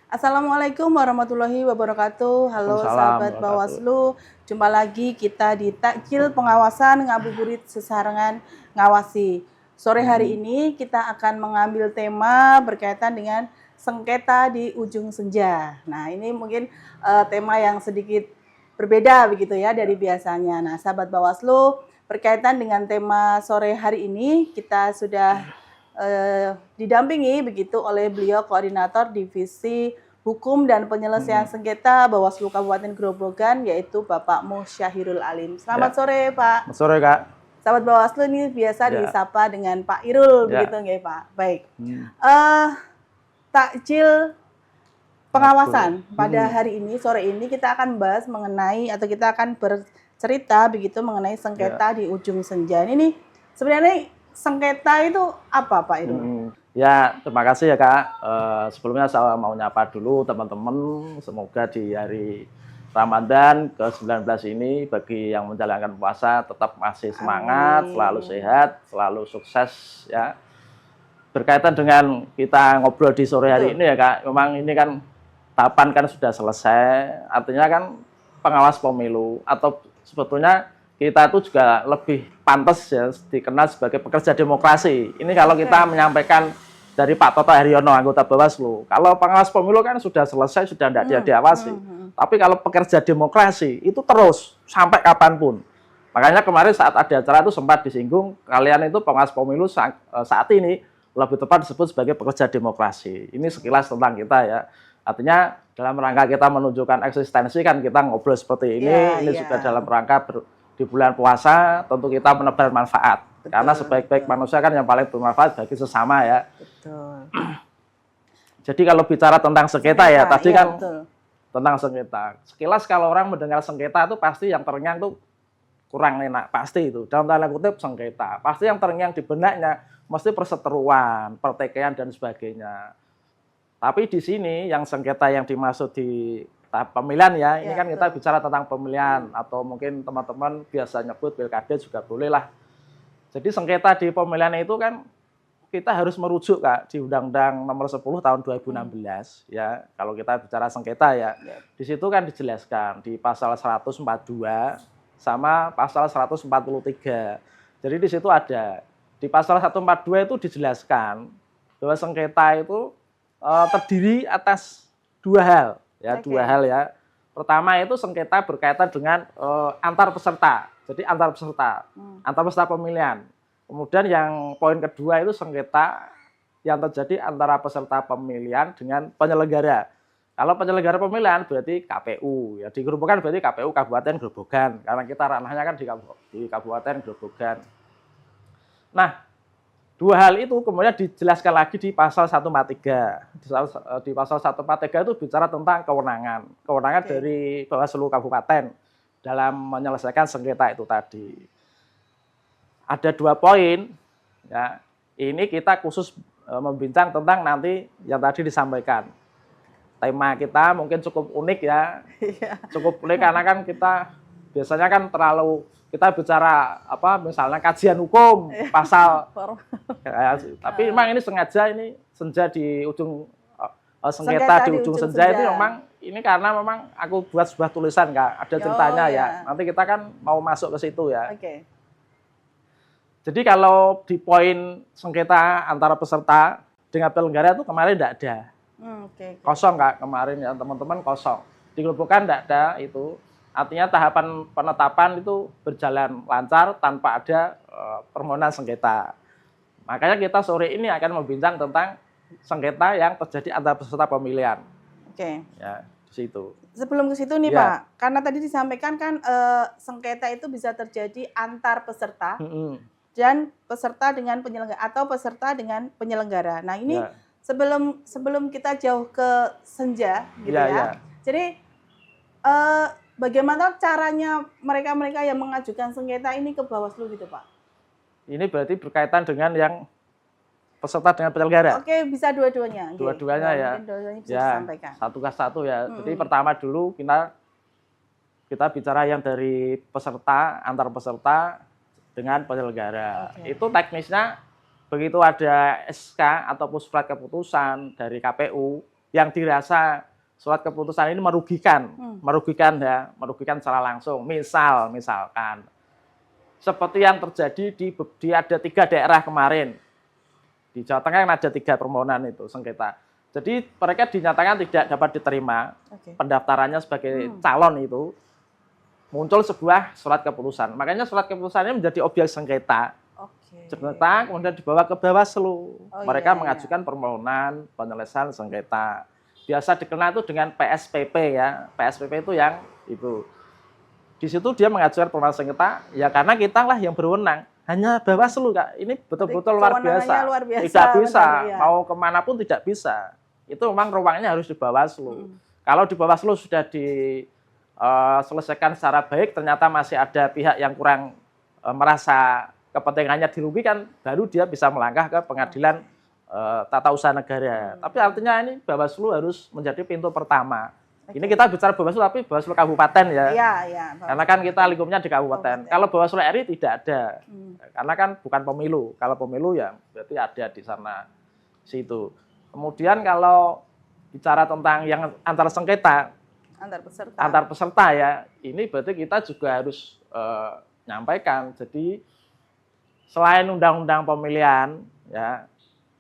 Assalamualaikum warahmatullahi wabarakatuh. Halo Waalaikumsalam sahabat wabarakatuh. Bawaslu, jumpa lagi kita di Takjil Pengawasan Ngabuburit Sesarengan Ngawasi. Sore hari ini kita akan mengambil tema berkaitan dengan sengketa di ujung senja. Nah, ini mungkin tema yang sedikit berbeda begitu ya dari biasanya. Nah, sahabat Bawaslu, berkaitan dengan tema sore hari ini kita sudah didampingi begitu oleh beliau koordinator divisi hukum dan penyelesaian sengketa Bawaslu Kabupaten Grobogan yaitu Bapak Musyahirul Alim. Selamat sore Pak. Selamat sore Kak. Sahabat Bawaslu ini biasa disapa dengan Pak Irul begitu nggih Pak. Baik. Takjil pengawasan pada hari ini sore ini kita akan membahas mengenai atau kita akan bercerita begitu mengenai sengketa di ujung senja. Ini sebenarnya sengketa itu apa Pak Irul? Ya, terima kasih ya Kak. Sebelumnya saya mau nyapa dulu teman-teman. Semoga di hari Ramadan ke-19 ini bagi yang menjalankan puasa tetap masih semangat, selalu sehat, selalu sukses ya. Berkaitan dengan kita ngobrol di sore hari ini ya Kak, memang ini kan tahapan kan sudah selesai, artinya kan pengawas pemilu atau sebetulnya kita itu juga lebih pantas ya dikenal sebagai pekerja demokrasi. Ini kalau kita menyampaikan dari Pak Toto Haryono, anggota Bawaslu. Kalau pengawas pemilu kan sudah selesai, sudah tidak dia diawasi. Tapi kalau pekerja demokrasi itu terus sampai kapanpun. Makanya kemarin saat ada acara itu sempat disinggung, kalian itu pengawas pemilu saat ini lebih tepat disebut sebagai pekerja demokrasi. Ini sekilas tentang kita ya. Artinya dalam rangka kita menunjukkan eksistensi kan kita ngobrol seperti ini. Ini juga dalam rangka di bulan puasa tentu kita menebar manfaat. Betul, karena sebaik-baik manusia kan yang paling bermanfaat bagi sesama ya. Betul. Jadi kalau bicara tentang sengketa ya, tadi kan tentang sengketa. Sekilas kalau orang mendengar sengketa itu pasti yang terngiang tuh kurang enak, pasti itu. Dalam tanda kutip sengketa. Pasti yang terngiang di benaknya mesti perseteruan, pertikaian dan sebagainya. Tapi di sini yang sengketa yang dimaksud di tahap pemilihan ya, ini kan kita bicara tentang pemilihan atau mungkin teman-teman biasa nyebut pilkada juga boleh lah. Jadi sengketa di pemilihan itu kan kita harus merujuk Kak di Undang-Undang Nomor 10 Tahun 2016 ya. Kalau kita bicara sengketa ya, di situ kan dijelaskan di pasal 142 sama pasal 143. Jadi di situ ada di pasal 142 itu dijelaskan bahwa sengketa itu terdiri atas dua hal ya, dua hal ya. Pertama itu sengketa berkaitan dengan antar peserta. Jadi antar peserta pemilihan. Kemudian yang poin kedua itu sengketa yang terjadi antara peserta pemilihan dengan penyelenggara. Kalau penyelenggara pemilihan berarti KPU ya, di Grobogan berarti KPU Kabupaten Grobogan karena kita ranahnya kan di Kabupaten Grobogan. Nah, dua hal itu kemudian dijelaskan lagi di pasal 143. Di pasal 143 itu bicara tentang kewenangan. Kewenangan dari Bawaslu Kabupaten dalam menyelesaikan sengketa itu tadi. Ada dua poin. Ya, ini kita khusus membincang tentang nanti yang tadi disampaikan. Tema kita mungkin cukup unik ya. Cukup unik karena kan kita biasanya kan terlalu kita bicara apa misalnya kajian hukum pasal tapi memang ini sengaja ini senja di ujung sengketa di ujung senja itu memang ini karena memang aku buat sebuah tulisan Kak, ada ceritanya ya. Nanti kita kan mau masuk ke situ ya. Jadi kalau di poin sengketa antara peserta dengan penyelenggara itu kemarin tidak ada. Kosong Kak kemarin ya teman-teman, kosong. Di Grobogan tidak ada itu. Artinya tahapan penetapan itu berjalan lancar tanpa ada permohonan sengketa. Makanya kita sore ini akan membincang tentang sengketa yang terjadi antara peserta pemilihan. Ya, di situ. Sebelum ke situ nih Pak, karena tadi disampaikan kan sengketa itu bisa terjadi antar peserta dan peserta dengan penyelenggara atau peserta dengan penyelenggara. Nah ini sebelum kita jauh ke senja gitu ya. Jadi bagaimana caranya mereka-mereka yang mengajukan sengketa ini ke Bawaslu gitu Pak? Ini berarti berkaitan dengan yang peserta dengan penyelenggara. Oke, bisa dua-duanya. Dua-duanya ya. Dua-duanya bisa disampaikan. Satu ke satu ya. Jadi pertama dulu kita bicara yang dari peserta, antar peserta dengan penyelenggara. Itu teknisnya begitu ada SK ataupun surat keputusan dari KPU yang dirasa surat keputusan ini merugikan, merugikan secara langsung. Misalkan seperti yang terjadi di ada 3 daerah kemarin di Jawa Tengah kan ada 3 permohonan itu sengketa. Jadi mereka dinyatakan tidak dapat diterima pendaftarannya sebagai calon itu, muncul sebuah surat keputusan. Makanya surat keputusannya menjadi objek sengketa. Sengketa kemudian dibawa ke Bawaslu. Mereka mengajukan permohonan penyelesaian sengketa. Biasa dikenal itu dengan PSPP ya. PSPP itu yang itu. Di situ dia mengajukan permohonan sengketa, ya karena kita lah yang berwenang. Hanya Bawaslu, Kak. Ini betul-betul luar biasa. Tidak bisa, mau kemanapun tidak bisa. Itu memang ruangnya harus di Bawaslu. Kalau di Bawaslu sudah diselesaikan secara baik, ternyata masih ada pihak yang kurang merasa kepentingannya dirugikan, baru dia bisa melangkah ke pengadilan tata usaha negara. Tapi artinya ini Bawaslu harus menjadi pintu pertama. Ini kita bicara Bawaslu, tapi Bawaslu kabupaten ya. Karena kan kita lingkupnya di kabupaten. Kalau Bawaslu RI tidak ada. Karena kan bukan pemilu. Kalau pemilu ya berarti ada di sana situ. Kemudian kalau bicara tentang yang antar sengketa, antar peserta ya, ini berarti kita juga harus nyampaikan. Jadi selain undang-undang pemilihan ya,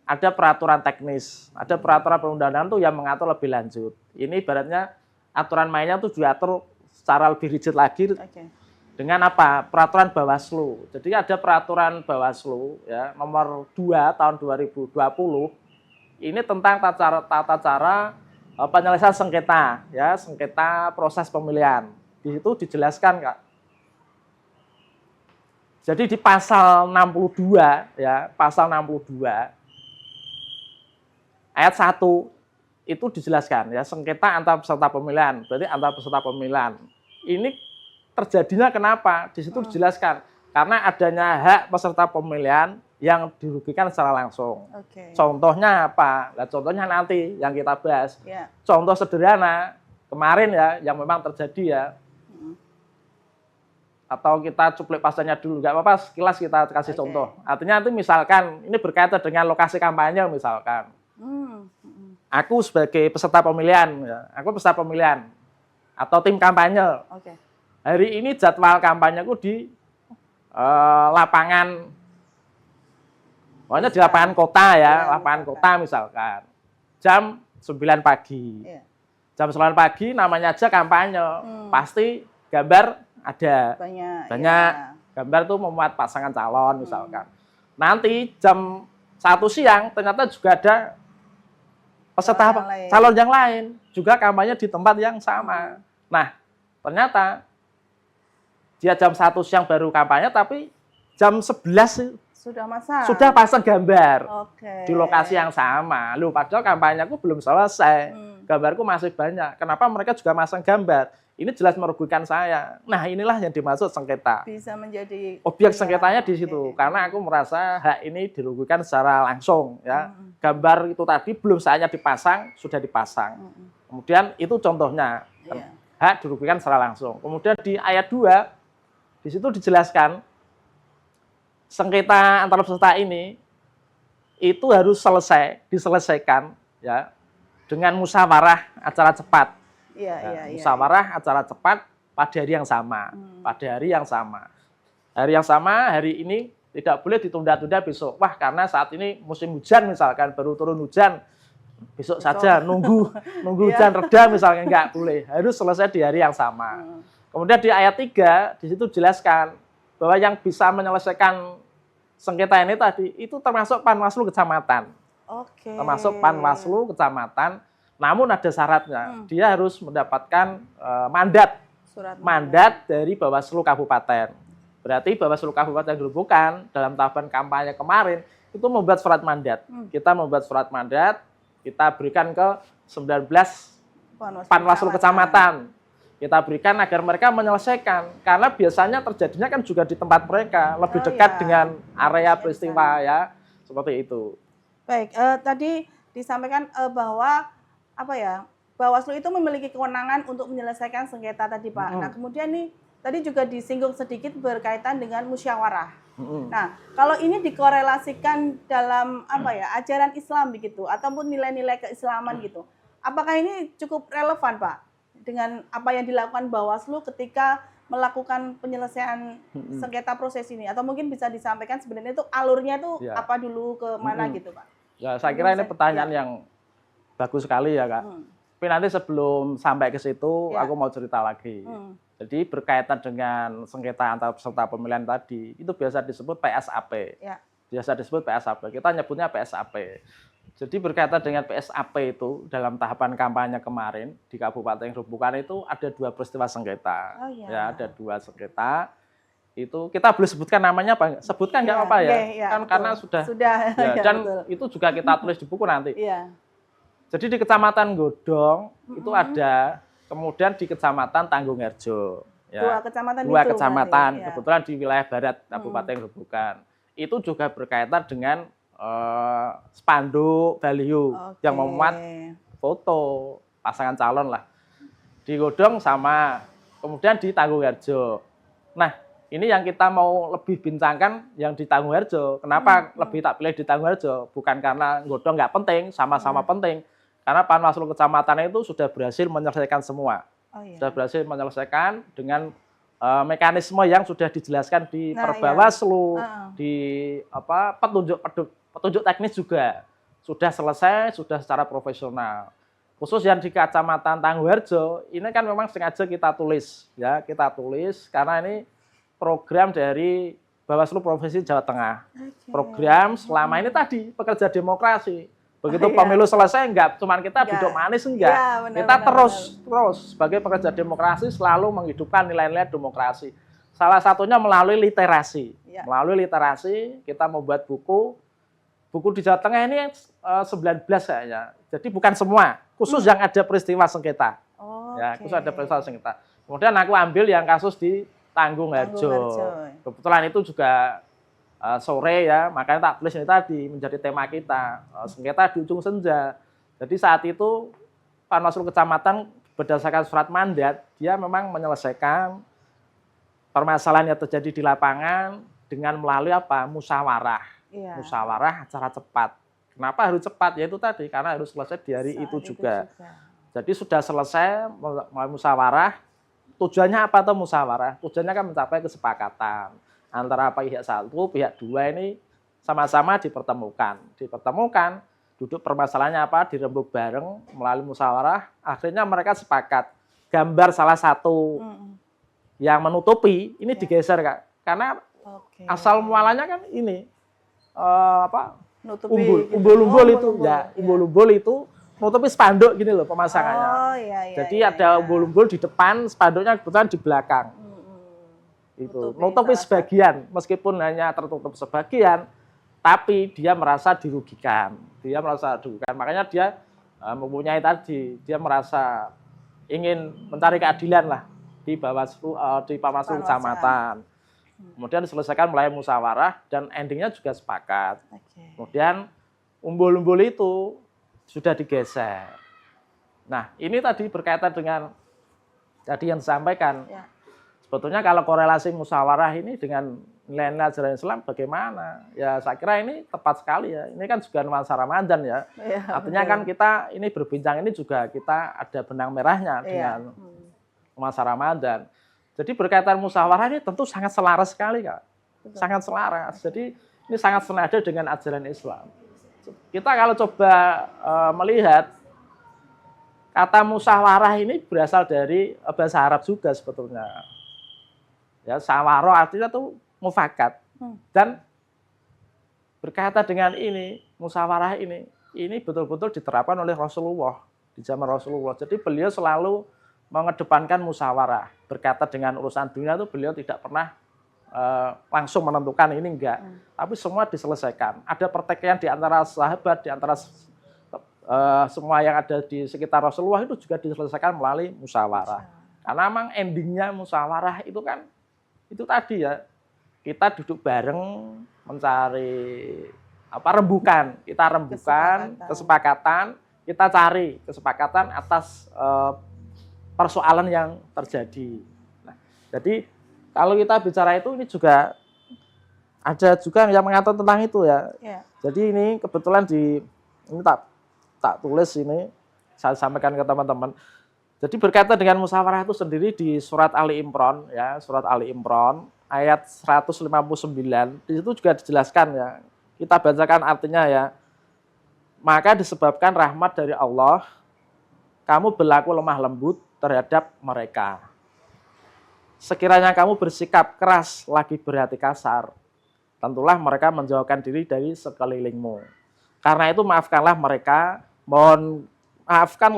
ada peraturan teknis, ada peraturan perundang-undangan tuh yang mengatur lebih lanjut. Ini ibaratnya aturan mainnya tuh diatur secara lebih rigid lagi dengan apa? Peraturan Bawaslu. Jadi ada peraturan Bawaslu ya nomor 2 tahun 2020 ini tentang tata cara penyelesaian sengketa ya, sengketa proses pemilihan. Di situ dijelaskan, Kak. Jadi di pasal 62 ya, pasal 62 ayat 1 itu dijelaskan ya, sengketa antar peserta pemilihan. Berarti antar peserta pemilihan. Ini terjadinya kenapa? Di situ dijelaskan karena adanya hak peserta pemilihan yang dirugikan secara langsung. Contohnya apa? Nah, contohnya nanti yang kita bahas. Contoh sederhana kemarin ya yang memang terjadi ya. Atau kita cuplik pasalnya dulu, nggak apa-apa, sekilas kita kasih contoh. Artinya nanti misalkan ini berkaitan dengan lokasi kampanye misalkan. Aku sebagai peserta pemilihan, ya, aku peserta pemilihan atau tim kampanye. Hari ini jadwal kampanyeku di lapangan, pokoknya di lapangan kota ya, lapangan kota misalkan. Jam 9 pagi. Jam 9 pagi namanya aja kampanye. Pasti gambar ada banyak gambar tuh memuat pasangan calon misalkan. Nanti jam 1 siang ternyata juga ada peserta calon yang lain juga kampanye di tempat yang sama. Nah, ternyata dia jam 1 siang baru kampanye, tapi jam 11 sudah pasang gambar di lokasi yang sama. Loh, padahal kampanyeku belum selesai, gambarku masih banyak. Kenapa mereka juga masang gambar? Ini jelas merugikan saya. Nah, inilah yang dimaksud sengketa. Bisa menjadi objek sengketanya di situ. Karena aku merasa hak ini dirugikan secara langsung. Ya, gambar itu tadi belum saatnya dipasang, sudah dipasang. Kemudian itu contohnya hak dirugikan secara langsung. Kemudian di ayat 2 di situ dijelaskan sengketa antar peserta ini itu harus diselesaikan ya dengan musyawarah acara cepat. Musyawarah acara cepat pada hari yang sama. Pada hari yang sama. Hari yang sama, hari ini tidak boleh ditunda-tunda besok. Wah, karena saat ini musim hujan misalkan, baru turun hujan. Besok saja nunggu hujan reda misalnya, enggak boleh. Harus selesai di hari yang sama. Kemudian di ayat 3 di situ dijelaskan bahwa yang bisa menyelesaikan sengketa ini tadi itu termasuk Panwaslu kecamatan. Termasuk Panwaslu kecamatan. Namun ada syaratnya, dia harus mendapatkan mandat dari Bawaslu Kabupaten. Berarti Bawaslu Kabupaten Gerobokan dalam tahapan kampanye kemarin itu membuat surat mandat. Kita membuat surat mandat, kita berikan ke 19 Panwaslu Kecamatan. Kita berikan agar mereka menyelesaikan. Karena biasanya terjadinya kan juga di tempat mereka, lebih dekat dengan area peristiwa ya, seperti itu. Baik, tadi disampaikan bahwa Bawaslu itu memiliki kewenangan untuk menyelesaikan sengketa tadi, Pak. Nah, kemudian nih tadi juga disinggung sedikit berkaitan dengan musyawarah. Nah, kalau ini dikorelasikan dalam ajaran Islam begitu ataupun nilai-nilai keislaman gitu. apakah ini cukup relevan Pak dengan apa yang dilakukan Bawaslu ketika melakukan penyelesaian sengketa proses ini, atau mungkin bisa disampaikan sebenarnya itu alurnya tuh Ya. apa dulu ke mana gitu Pak? Ya, saya kira ini pertanyaan yang bagus sekali ya Kak. Tapi nanti sebelum sampai ke situ, aku mau cerita lagi. Jadi berkaitan dengan sengketa antar peserta pemilihan tadi, itu biasa disebut PSAP. Ya. Biasa disebut PSAP. Kita nyebutnya PSAP. Jadi berkaitan dengan PSAP itu dalam tahapan kampanye kemarin di Kabupaten Grobogan itu ada 2 peristiwa sengketa. Oh, iya. Ya, ada 2 sengketa. Itu kita boleh sebutkan namanya apa? Sebutkan nggak apa-apa ya? Kan betul. Karena sudah ya, ya, dan betul. itu juga kita tulis di buku nanti. Iya. Jadi di Kecamatan Godong itu ada, kemudian di Kecamatan Tanggungarjo. Ya, 2 kecamatan dua itu kecamatan, berarti, ya. kebetulan di wilayah barat Kabupaten Grobogan. Itu juga berkaitan dengan spanduk baliho yang memuat foto pasangan calon lah. Di Godong sama, kemudian di Tanggungarjo. Nah, ini yang kita mau lebih bincangkan yang di Tanggungarjo. Kenapa lebih tak pilih di Tanggungarjo? Bukan karena Godong nggak penting, sama-sama penting. Karena Panwaslu Kecamatan itu sudah berhasil menyelesaikan semua. Sudah berhasil menyelesaikan dengan mekanisme yang sudah dijelaskan di Perbawaslu, di petunjuk teknis juga sudah selesai, sudah secara profesional. Khusus yang di Kecamatan Tanggungarjo, ini kan memang sengaja kita tulis, ya kita tulis karena ini program dari Bawaslu Provinsi Jawa Tengah. Program selama ini tadi pekerja demokrasi. Begitu pemilu selesai, enggak cuma kita duduk manis, enggak. Ya, kita terus sebagai pekerja demokrasi selalu menghidupkan nilai-nilai demokrasi. Salah satunya melalui literasi. Melalui literasi kita membuat buku di Jawa Tengah ini 19 kayaknya. Jadi bukan semua, khusus yang ada peristiwa sengketa. Ya, khusus ada peristiwa sengketa. Kemudian aku ambil yang kasus di Tanggungarjo. Kebetulan itu juga sore ya, makanya tak tulis ini tadi menjadi tema kita, sengketa di ujung senja. Jadi saat itu Panwaslu Kecamatan berdasarkan surat mandat, dia memang menyelesaikan permasalahan yang terjadi di lapangan dengan melalui apa? Musyawarah. Musyawarah acara cepat. Kenapa harus cepat? Ya itu tadi, karena harus selesai di hari itu juga. Jadi sudah selesai melalui musyawarah. Tujuannya apa tuh musyawarah? Tujuannya kan mencapai kesepakatan antara pihak 1, pihak 2 ini sama-sama dipertemukan. Duduk permasalahannya apa? Dirembuk bareng melalui musyawarah. Akhirnya mereka sepakat. Gambar salah satu yang menutupi ini digeser Kak. Karena asal mualanya kan ini umbul-umbul itu ya, umbul-umbul itu nutupi spanduk gini loh pemasangannya. Jadi ada umbul-umbul di depan, spanduknya kebetulan di belakang. Itu nutupi sebagian, meskipun hanya tertutup sebagian, tapi dia merasa dirugikan. Makanya dia mempunyai tadi, dia merasa ingin mencari keadilan lah di Bawaslu, di Panwaslu Kecamatan. Kemudian diselesaikan melalui musyawarah dan endingnya juga sepakat. Kemudian umbul-umbul itu sudah digeser. Nah, ini tadi berkaitan dengan tadi yang disampaikan. Sebetulnya kalau korelasi musyawarah ini dengan nilai-nilai ajaran Islam bagaimana? Ya saya kira ini tepat sekali ya. Ini kan juga nuansa Ramadan ya. Artinya kan kita ini berbincang ini juga kita ada benang merahnya dengan nuansa Ramadan. Jadi berkaitan musyawarah ini tentu sangat selaras sekali Kak. Sangat selaras. Jadi ini sangat senada dengan ajaran Islam. Kita kalau coba melihat kata musyawarah ini berasal dari bahasa Arab juga sebetulnya. Ya, sawaro artinya tuh mufakat. Dan berkaitan dengan ini, musyawarah ini betul-betul diterapkan oleh Rasulullah di zaman Rasulullah. Jadi beliau selalu mengedepankan musyawarah. Berkaitan dengan urusan dunia itu beliau tidak pernah langsung menentukan ini enggak. Tapi semua diselesaikan. Ada pertikaian di antara sahabat, di antara semua yang ada di sekitar Rasulullah itu juga diselesaikan melalui musyawarah. Karena memang endingnya musyawarah itu kan itu tadi ya, kita duduk bareng mencari rembukan. Kita rembukan kesepakatan, kita cari kesepakatan atas persoalan yang terjadi. Nah, jadi kalau kita bicara itu ini juga ada juga yang mengatur tentang itu ya. Jadi ini kebetulan ini tak tulis ini saya sampaikan ke teman-teman. Jadi berkaitan dengan musyawarah itu sendiri di surat Ali Imran ya, surat Ali Imran ayat 159 di situ juga dijelaskan ya. Kita bacakan artinya ya. Maka disebabkan rahmat dari Allah, kamu berlaku lemah lembut terhadap mereka. Sekiranya kamu bersikap keras lagi berhati kasar, tentulah mereka menjauhkan diri dari sekelilingmu. Karena itu maafkanlah mereka, mohonkan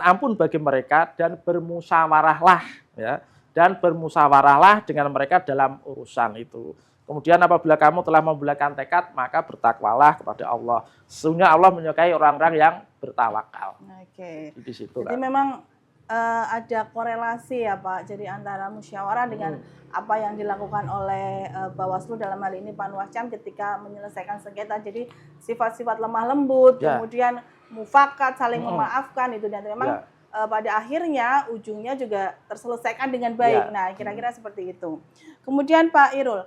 ampun bagi mereka dan bermusyawarahlah ya, dan bermusyawarahlah dengan mereka dalam urusan itu. Kemudian apabila kamu telah membulatkan tekad, maka bertakwalah kepada Allah. Sesungguhnya Allah menyukai orang-orang yang bertawakal. Oke. Di situ Jadi kan. memang ada korelasi ya Pak. Jadi antara musyawarah dengan apa yang dilakukan oleh Bawaslu dalam hal ini Panwascam ketika menyelesaikan sengketa. Jadi sifat-sifat lemah lembut, Ya. kemudian mufakat, saling memaafkan itu, dan memang pada akhirnya ujungnya juga terselesaikan dengan baik. Ya. Nah, kira-kira seperti itu. Kemudian Pak Irul,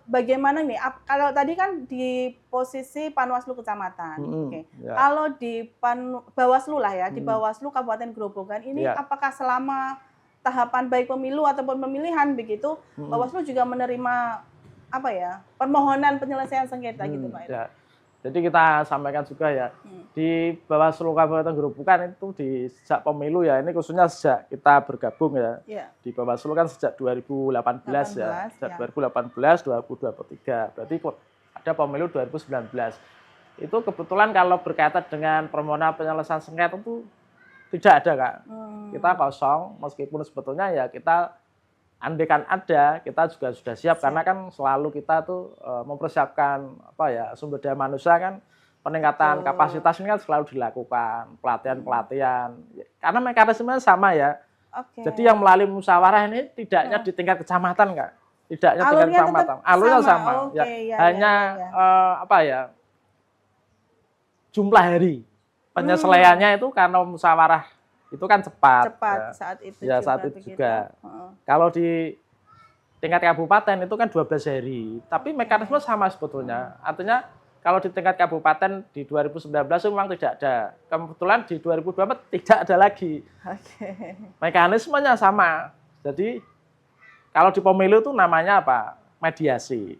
bagaimana nih? Kalau tadi kan di posisi Panwaslu Kecamatan, oke. Ya. Kalau di Bawaslu lah ya, di Bawaslu Kabupaten Grobogan ini, Ya. apakah selama tahapan baik pemilu ataupun pemilihan begitu, Bawaslu juga menerima apa ya, permohonan penyelesaian sengketa gitu Pak? Ya. Jadi kita sampaikan juga ya, di Bawaslu Kabupaten Grobogan itu di sejak pemilu ya, ini khususnya sejak kita bergabung ya. Ya. Di Bawaslu kan sejak 2018 ya, sejak 2018, 2023, berarti ada pemilu 2019. Itu kebetulan kalau berkaitan dengan permohonan penyelesaian sengketa itu tidak ada Kak. Kita kosong, meskipun sebetulnya ya kita andaikan ada, kita juga sudah siap. Karena kan selalu kita tuh mempersiapkan apa ya, sumber daya manusia kan, peningkatan kapasitas ini kan selalu dilakukan, pelatihan-pelatihan. Karena mekanismenya sama ya. Jadi yang melalui musyawarah ini tidaknya di tingkat kecamatan Kak. Tidaknya tingkat kecamatan. Alurnya sama. Hanya apa ya? Jumlah hari penyelesaiannya itu karena musyawarah itu kan cepat ya. Saat itu ya, saat itu juga. Kalau di tingkat kabupaten itu kan 12 hari, tapi mekanisme sama sebetulnya. Artinya kalau di tingkat kabupaten di 2019 itu memang tidak ada. Kebetulan di 2024 tidak ada lagi. Mekanismenya sama. Jadi kalau di pemilu itu namanya apa? Mediasi.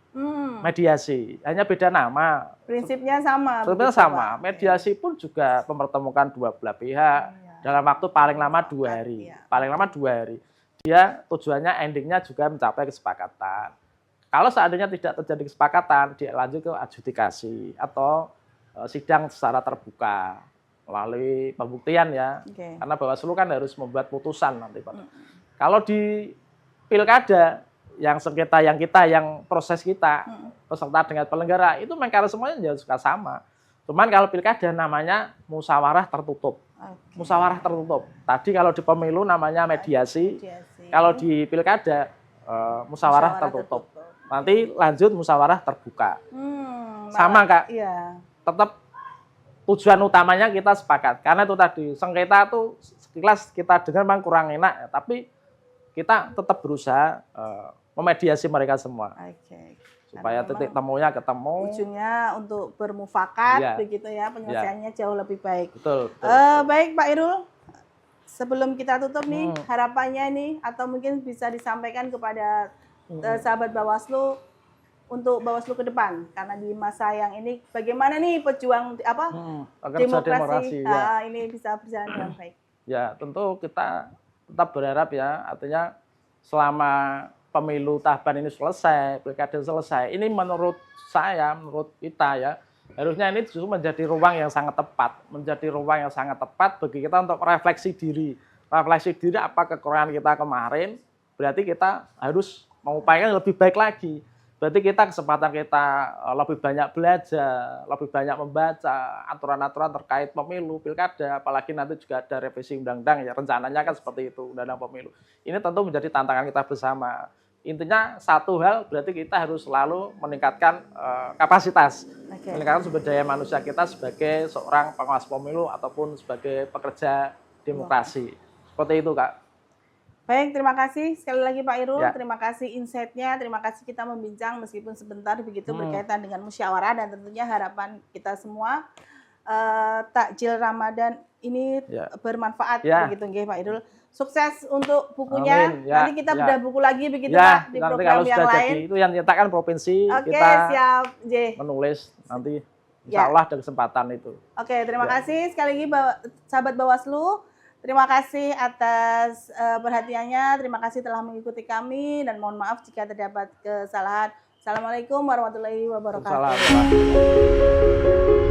Mediasi, hanya beda nama. Prinsipnya sama. Prinsipnya sama. Mediasi pun juga mempertemukan dua belah pihak dalam waktu paling lama 2 hari. Paling lama 2 hari. Dia tujuannya endingnya juga mencapai kesepakatan. Kalau seandainya tidak terjadi kesepakatan, dia lanjut ke adjudikasi atau sidang secara terbuka melalui pembuktian ya. Karena Bawaslu kan harus membuat putusan nanti Pak. Kalau di pilkada yang sengketa yang kita, yang proses kita, peserta dengan penyelenggara, itu mekanismenya juga suka sama. Cuman kalau pilkada namanya musyawarah tertutup. Musyawarah tertutup. Tadi kalau di pemilu namanya mediasi. Kalau di pilkada musyawarah tertutup. Nanti lanjut musyawarah terbuka. Sama Kak. Tetap tujuan utamanya kita sepakat. Karena itu tadi sengketa itu sekilas kita dengar memang kurang enak, ya, tapi kita tetap berusaha memediasi mereka semua. Supaya titik temunya ketemu. Ujungnya untuk bermufakat begitu ya, penyelesaiannya jauh lebih baik. Betul. Baik Pak Irul, sebelum kita tutup nih, harapannya nih atau mungkin bisa disampaikan kepada sahabat Bawaslu untuk Bawaslu ke depan, karena di masa yang ini bagaimana nih pejuang demokrasi ini bisa berjalan dengan baik. Ya, tentu kita tetap berharap ya, artinya selama pemilu tahapan ini selesai, pilkada selesai, ini menurut saya, menurut kita ya, harusnya ini justru menjadi ruang yang sangat tepat, bagi kita untuk refleksi diri apa kekurangan kita kemarin, berarti kita harus mengupayakan lebih baik lagi. Berarti kesempatan kita lebih banyak belajar, lebih banyak membaca aturan-aturan terkait pemilu, pilkada, apalagi nanti juga ada revisi undang-undang ya, rencananya kan seperti itu, undang-undang pemilu. Ini tentu menjadi tantangan kita bersama. Intinya satu hal, berarti kita harus selalu meningkatkan kapasitas, meningkatkan sumber daya manusia kita sebagai seorang pengawas pemilu ataupun sebagai pekerja demokrasi. Seperti itu Kak. Baik, terima kasih sekali lagi Pak Irul, terima kasih insight-nya, terima kasih kita membincang meskipun sebentar begitu berkaitan dengan musyawarah dan tentunya harapan kita semua takjil Ramadan ini Ya. bermanfaat Ya. begitu nggih Pak Irul. Sukses untuk bukunya. Amin. Ya, Nanti kita ya. bedah buku lagi begitu Ya, Pak di nanti program kalau yang sudah lain. jadi itu yang nyatakan provinsi, Oke, kita siap. J. menulis nanti Ya. insya Allah ada kesempatan itu. Oke, terima Ya. kasih sekali lagi sahabat Bawaslu. Terima kasih atas perhatiannya. Terima kasih telah mengikuti kami dan mohon maaf jika terdapat kesalahan. Assalamualaikum warahmatullahi wabarakatuh. Waalaikumsalam.